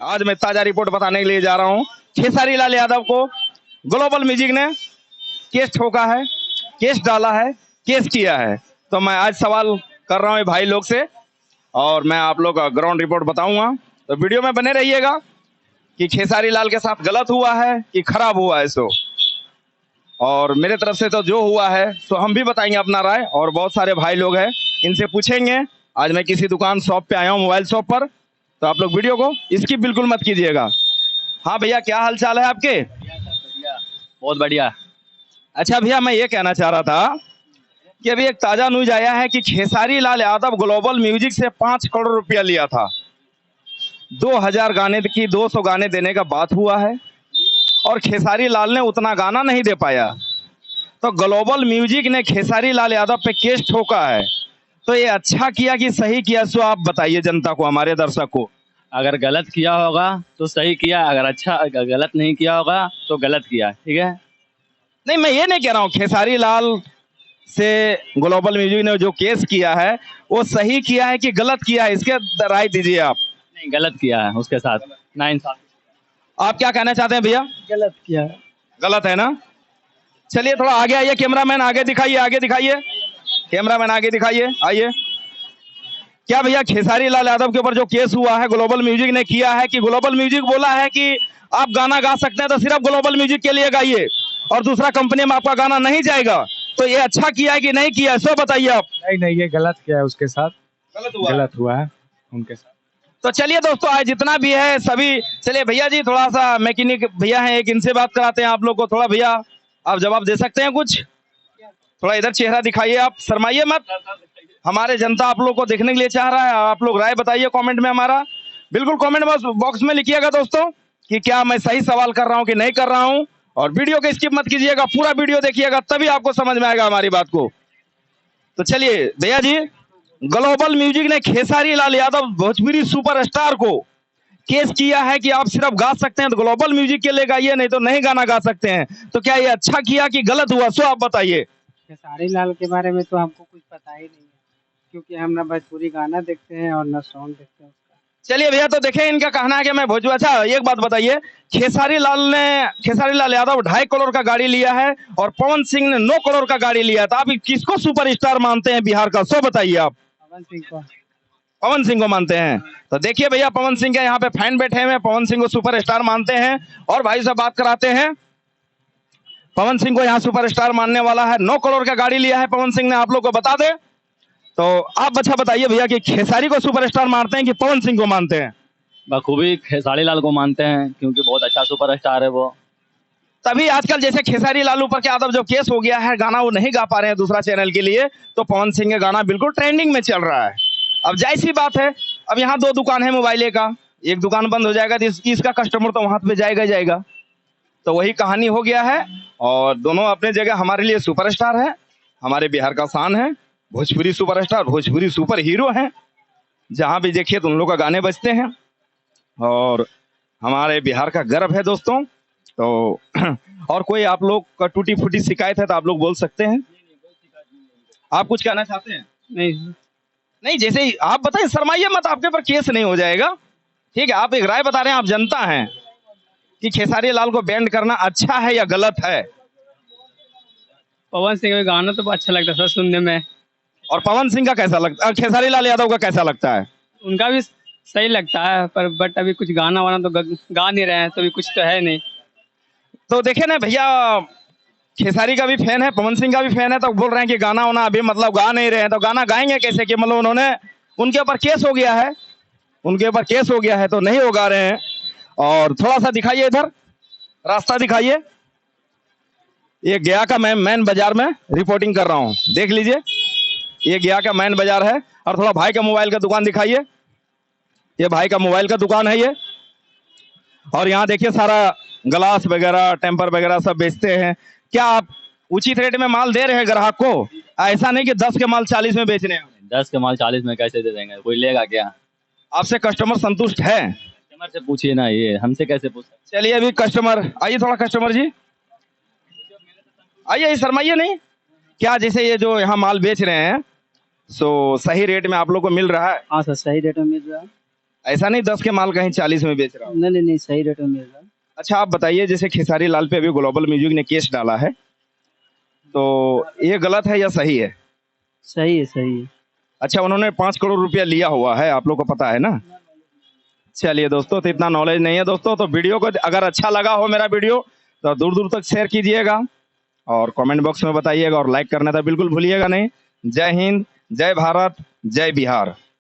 आज मैं ताजा रिपोर्ट बताने के लिए जा रहा हूँ। खेसारी लाल यादव को ग्लोबल म्यूजिक ने केस ठोका है, केस डाला है, केस किया है। तो मैं आज सवाल कर रहा हूँ भाई लोग से और मैं आप लोग का ग्राउंड रिपोर्ट बताऊंगा। तो वीडियो में बने रहिएगा कि खेसारी लाल के साथ गलत हुआ है कि खराब हुआ है। सो और मेरे तरफ से तो जो हुआ है सो हम भी बताएंगे अपना राय, और बहुत सारे भाई लोग हैं इनसे पूछेंगे। आज मैं किसी दुकान शॉप पे आया हूँ, मोबाइल शॉप पर, तो आप लोग वीडियो को स्किप बिल्कुल मत कीजिएगा। हाँ भैया, क्या हाल चाल है आपके? बहुत बढ़िया। अच्छा भैया, मैं ये कहना चाह रहा था कि अभी एक ताजा न्यूज आया है कि खेसारी लाल यादव ग्लोबल म्यूजिक से 5 करोड़ रुपया लिया था। 2000 गाने की 200 गाने देने का बात हुआ है और खेसारी लाल ने उतना गाना नहीं दे पाया। तो ग्लोबल म्यूजिक ने खेसारी लाल यादव पे केस ठोका है। तो ये अच्छा किया कि सही किया, सो आप बताइए जनता को, हमारे दर्शक को। अगर गलत किया होगा तो सही किया, अगर गलत नहीं किया होगा तो गलत किया। ठीक है। नहीं, मैं ये नहीं कह रहा हूँ खेसारी लाल से ग्लोबल म्यूजिक ने जो केस किया है वो सही किया है कि गलत किया है, इसके राय दीजिए आप। नहीं, गलत किया है उसके साथ, ना इंसाफ। आप क्या कहना चाहते हैं भैया? गलत किया है। गलत है ना? चलिए थोड़ा आगे आइए, कैमरामैन आगे दिखाइए, आगे दिखाइए, कैमरामैन आगे दिखाइए, आइए। क्या भैया खेसारी लाल यादव के ऊपर जो केस हुआ है ग्लोबल म्यूजिक ने किया है कि ग्लोबल म्यूजिक बोला है कि आप गाना गा सकते हैं तो सिर्फ ग्लोबल म्यूजिक के लिए गाइए और दूसरा कंपनी में आपका गाना नहीं जाएगा? तो ये अच्छा किया है कि नहीं किया है, सो बताइए आप। नहीं नहीं, ये गलत किया है उसके साथ। गलत हुआ है उनके साथ। तो चलिए दोस्तों, आज जितना भी है सभी, चलिए भैया जी थोड़ा सा मैकेनिक भैया हैं एक, इनसे बात कराते हैं आप लोग को। थोड़ा भैया आप जवाब दे सकते हैं कुछ? थोड़ा इधर चेहरा दिखाइए, आप शर्माइए मत, हमारे जनता आप लोग को देखने के लिए चाह रहा है। आप लोग राय बताइए कमेंट में, हमारा बिल्कुल कमेंट बॉक्स में लिखिएगा दोस्तों कि क्या मैं सही सवाल कर रहा हूं कि नहीं कर रहा हूं। और वीडियो को स्किप मत कीजिएगा, पूरा वीडियो देखिएगा तभी आपको समझ में आएगा हमारी बात को। तो चलिए भैया जी, ग्लोबल म्यूजिक ने खेसारी लाल यादव भोजपुरी सुपरस्टार को केस किया है कि आप सिर्फ गा सकते हैं तो ग्लोबल म्यूजिक के लिए गाइए, नहीं तो नहीं गाना गा सकते हैं। तो क्या ये अच्छा किया कि गलत हुआ, सो आप बताइए। खेसारी लाल के बारे में तो हमको कुछ पता ही नहीं है, क्योंकि हम ना भोजपुरी गाना देखते हैं और ना सॉन्ग देखते हैं उसका। चलिए भैया, तो देखें इनका कहना है कि मैं भोजपुरी। अच्छा एक बात बताइए, खेसारी लाल यादव 2.5 करोड़ का गाड़ी लिया है और पवन सिंह ने 9 करोड़ का गाड़ी लिया है, तो आप किसको सुपरस्टार मानते हैं बिहार का, सो बताइए आप। पवन सिंह को। पवन सिंह को मानते हैं। तो देखिए भैया, पवन सिंह के यहाँ पे फैन बैठे हुए हैं, पवन सिंह को सुपरस्टार मानते हैं। और भाई से बात कराते हैं, पवन सिंह को यहाँ सुपरस्टार मानने वाला है। 9 करोड़ का गाड़ी लिया है पवन सिंह ने, आप लोग को बता दे। तो आप अच्छा बताइए भैया कि खेसारी को सुपरस्टार मानते हैं कि पवन सिंह को मानते हैं? बखूबी खेसारी लाल को मानते हैं, क्योंकि बहुत अच्छा सुपरस्टार है वो। तभी आजकल जैसे खेसारी लाल ऊपर के यादव जो केस हो गया है, गाना वो नहीं गा पा रहे हैं दूसरा चैनल के लिए, तो पवन सिंह का गाना बिल्कुल ट्रेंडिंग में चल रहा है। अब जाहिर सी बात है, अब यहाँ 2 दुकान है मोबाइल का, एक दुकान बंद हो जाएगा तो इसका कस्टमर तो वहां पे जाएगा जाएगा। तो वही कहानी हो गया है और दोनों अपने जगह हमारे लिए सुपरस्टार है, हमारे बिहार का शान है, Bhojpuri superstar, Bhojpuri super hero है। जहां भी देखिए तो उन लोग का गाने बजते हैं और हमारे बिहार का गर्व है दोस्तों। तो और कोई आप लोग का टूटी फूटी शिकायत है तो आप लोग बोल सकते हैं। आप कुछ कहना चाहते हैं? नहीं, नहीं, जैसे ही आप बताएं, शर्माइए मत, आपके ऊपर केस नहीं हो जाएगा। ठीक है, आप एक राय बता रहे हैं, आप जनता हैं कि खेसारी लाल को बैंड करना अच्छा है या गलत है? पवन सिंह का गाना तो अच्छा लगता था सुनने में। और पवन सिंह का कैसा लगता है, खेसारी लाल यादव का कैसा लगता है? उनका भी सही लगता है, पर बट अभी कुछ गाना वाना तो गा नहीं रहे हैं, तो अभी कुछ तो है नहीं। तो देखे ना भैया, खेसारी का भी फैन है, पवन सिंह का भी फैन है, तो बोल रहे हैं कि गाना वाना अभी मतलब गा नहीं रहे हैं। तो गाना गाएंगे कैसे कि मतलब उन्होंने, उनके ऊपर केस हो गया है, उनके ऊपर केस हो गया है तो नहीं हो गा रहे हैं। और थोड़ा सा दिखाइए इधर, रास्ता दिखाइए। ये गया का मैं मैन बाजार में रिपोर्टिंग कर रहा हूँ, देख लीजिए, ये गया का मैन बाजार है। और थोड़ा भाई का मोबाइल का दुकान दिखाइए, ये भाई का मोबाइल का दुकान है ये। और यहाँ देखिए सारा ग्लास वगैरह, टेम्पर वगैरह सब बेचते हैं। क्या आप उचित रेट में माल दे रहे हैं ग्राहक को? ऐसा नहीं कि 10 के माल 40 में बेच रहे हैं। 10 के माल 40 में कैसे दे देंगे? कोई लेगा क्या? आपसे कस्टमर संतुष्ट है? कस्टमर से पूछिए ना, ये हमसे कैसे पूछ सकते? चलिए अभी कस्टमर आइए, थोड़ा कस्टमर जी आइए, शर्माइए नहीं। क्या जैसे ये जो यहाँ माल बेच रहे हैं सो सही रेट में आप लोग को मिल रहा है? हाँ सर, सही रेट में मिल रहा है। ऐसा नहीं 10 के माल कहीं 40 में बेच रहा हूँ। नहीं नहीं, सही रेट में मिल रहा है। अच्छा आप बताइए, जैसे खेसारी लाल पे अभी ग्लोबल म्यूजिक ने केस डाला है, तो ये गलत है या सही है? सही है, सही है। अच्छा, उन्होंने 5 करोड़ रुपया लिया हुआ है, आप लोग को पता है ना? चलिए दोस्तों, तो इतना नॉलेज नहीं है दोस्तों। तो वीडियो को अगर अच्छा लगा हो मेरा वीडियो तो दूर दूर तक शेयर कीजिएगा और कमेंट बॉक्स में बताइएगा और लाइक करना तो बिल्कुल भूलिएगा नहीं। जय हिंद, जय भारत, जय बिहार।